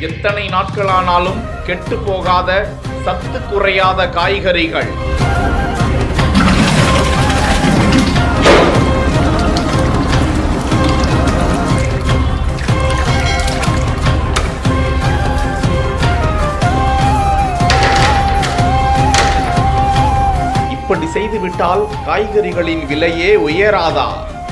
எத்தனை நாட்களானாலும் கெட்டு போகாத சத்து குறையாத காய்கறிகள். இப்படி செய்துவிட்டால் காய்கறிகளின் விலையே உயராதா?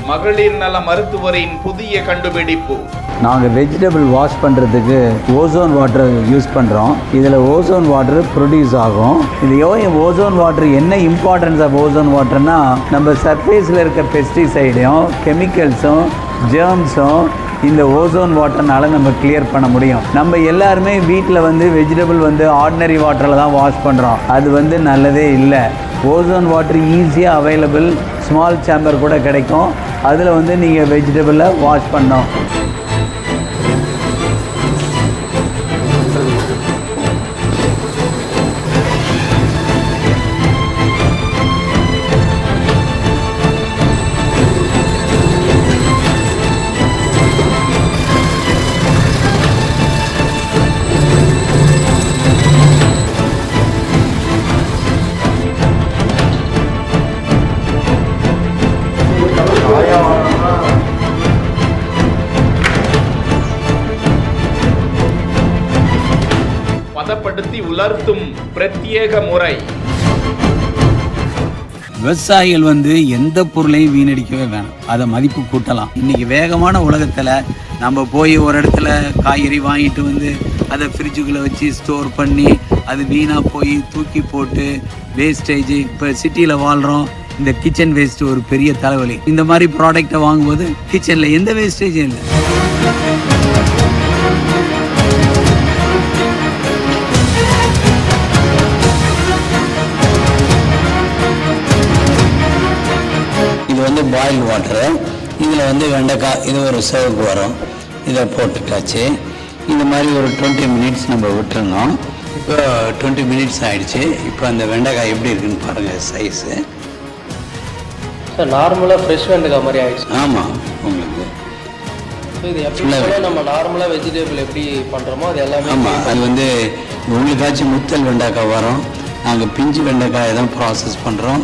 மகளிர் நல மருத்துவரின் புதிய கண்டுபிடிப்பு. நாங்கள் வெஜிடபிள் வாஷ் பண்ணுறதுக்கு ஓசோன் வாட்டர் யூஸ் பண்ணுறோம். இதில் ஓசோன் வாட்டர் ப்ரொடியூஸ் ஆகும். இது ஓசோன் வாட்டர் என்ன இம்பார்ட்டன்ஸ் ஆஃப் ஓசோன் வாட்டர்னா, நம்ம சர்ஃபேஸில் இருக்க பெஸ்டிசைடையும் கெமிக்கல்ஸும் ஜெர்ம்ஸும் இந்த ஓசோன் வாட்டர்னால நம்ம கிளியர் பண்ண முடியும். நம்ம எல்லாருமே வீட்டில் வெஜிடபிள் ஆர்டினரி வாட்டரில் தான் வாஷ் பண்ணுறோம். அது நல்லதே இல்லை. ஓசோன் வாட்டர் ஈஸியாக அவைலபிள், ஸ்மால் சேம்பர் கூட கிடைக்கும். அதில் நீங்கள் வெஜிடபிளை வாஷ் பண்ணோம். பதப்படுத்தி உலர்த்தும் பிரத்யேக முறை. விவசாயிகள் எந்த பொருளையும் வீணடிக்கவே வேணாம், அதை மதிப்பு கூட்டலாம். இன்னைக்கு வேகமான உலகத்தில் நம்ம போய் ஒரு இடத்துல காய்கறி வாங்கிட்டு அதை ஃப்ரிட்ஜுக்குள்ளே வச்சு ஸ்டோர் பண்ணி அது வீணாக போய் தூக்கி போட்டு வேஸ்டேஜ். இப்போ சிட்டியில் வாழ்கிறோம், இந்த கிச்சன் வேஸ்ட் ஒரு பெரிய தலைவலி. இந்த மாதிரி ப்ராடக்டை வாங்கும்போது கிச்சனில் எந்த வேஸ்டேஜும் இல்லை. இது பாயில் வாட்டரு. இதில் வெண்டைக்காய் இது ஒரு சர்வுக்கு வரும். இதை போட்டுட்டாச்சு. இந்த மாதிரி ஒரு 20 மினிட்ஸ் நம்ம விட்டுருந்தோம். இப்போ 20 மினிட்ஸ் ஆகிடுச்சு. இப்போ அந்த வெண்டைக்காய் எப்படி இருக்குன்னு பாருங்கள் சைஸு. சார் நார்மலாக ஃப்ரெஷ் வெண்டைக்காய் மாதிரி ஆகிடுச்சு. ஆமாம், உங்களுக்கு இது எப்படி நம்ம நார்மலாக வெஜிடபிள் எப்படி பண்ணுறோமோ அது எல்லாமே. ஆமாம், அது உங்களுக்காச்சும் முத்தல் வெண்டைக்காய் வரும். நாங்கள் பிஞ்சு வெண்டைக்காயை தான் ப்ராசஸ் பண்ணுறோம்.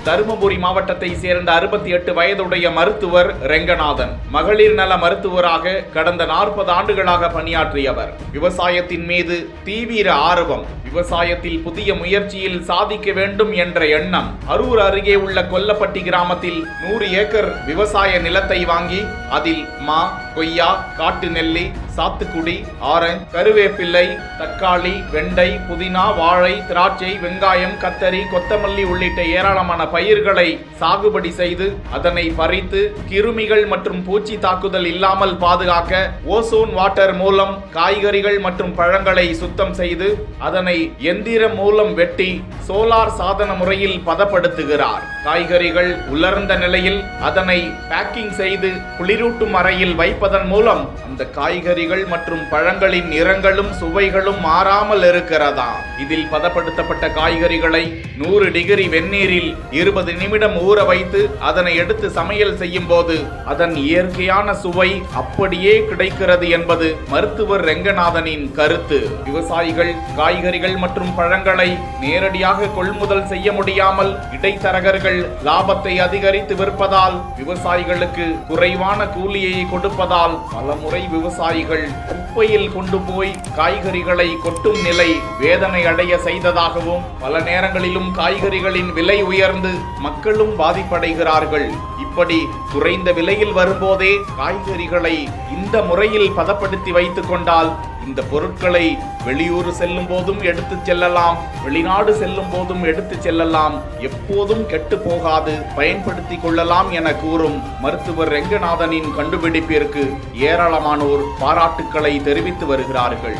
தருமபுரி மாவட்டத்தை சேர்ந்த 68 வயதுடைய மருத்துவர் ரெங்கநாதன் மகளிர் நல மருத்துவராக கடந்த 40 ஆண்டுகளாக பணியாற்றியவர். விவசாயத்தின் மீது தீவிர ஆர்வம், விவசாயத்தில் புதிய முயற்சியில் சாதிக்க வேண்டும் என்ற எண்ணம். அரூர் அருகே உள்ள கொல்லப்பட்டி கிராமத்தில் 100 ஏக்கர் விவசாய நிலத்தை வாங்கி அதில் மா, கொய்யா, காட்டு நெல்லி, சாத்துக்குடி, ஆரஞ்சு, கருவேப்பிள்ளை, தக்காளி, வெண்டை, புதினா, வாழை, திராட்சை, வெங்காயம், கத்தரி, கொத்தமல்லி உள்ளிட்ட ஏராளமான பயிர்களை சாகுபடி செய்து அதனை பறித்து கிருமிகள் மற்றும் பூச்சி தாக்குதல் இல்லாமல் பாதுகாக்க ஓசோன் வாட்டர் மூலம் காய்கறிகள் மற்றும் பழங்களை சுத்தம் செய்து அதனை எந்திரம் மூலம் வெட்டி சோலார் சாதன முறையில் பதப்படுத்துகிறார். காய்கறிகள் உலர்ந்த நிலையில் அதனை பேக்கிங் செய்து குளிரூட்டும் அறையில் வைப்பதன் மூலம் அந்த காய்கறிகள் மற்றும் பழங்களின் நிறங்களும் சுவைகளும் மாறாமல் இருக்கிறதா. இதில் பதப்படுத்தப்பட்ட காய்கறிகளை 100 டிகிரி வெந்நீரில் 20 நிமிடம் ஊற வைத்து அதனை எடுத்து சமையல் செய்யும் போது அதன் இயற்கையான சுவை அப்படியே கிடைக்கிறது என்பது மருத்துவர் ரெங்கநாதனின் கருத்து. விவசாயிகள் காய்கறிகள் மற்றும் பழங்களை நேரடியாக கொள்முதல் செய்ய முடியாமல் இடைத்தரகர்கள் லாபத்தை அதிகரித்து விற்பதால், விவசாயிகளுக்கு குறைவான கூலியை கொடுப்பதால் பலமுறை விவசாயிகள் குப்பையில் கொண்டு போய் காய்கறிகளை கொட்டும் நிலை வேதனை அடைய செய்ததாகவும், பல நேரங்களிலும் காய்கறிகளின் விலை உயர்ந்து மக்களும் பாதிப்படைகிறார்கள். இப்படி குறைந்த விலையில் வரும்போதே காய்கறிகளை இந்த முறையில் பதப்படுத்தி வைத்துக் கொண்டால் இந்த பொருட்களை வெளியூர் செல்லும் போதும் எடுத்து செல்லலாம், வெளிநாடு செல்லும் போதும் எடுத்து செல்லலாம், எப்போதும் கெட்டு போகாது, பயன்படுத்தி கொள்ளலாம் என கூறும் மருத்துவர் ரெங்கநாதனின் கண்டுபிடிப்பிற்கு ஏராளமானோர் பாராட்டுக்களை தெரிவித்து வருகிறார்கள்.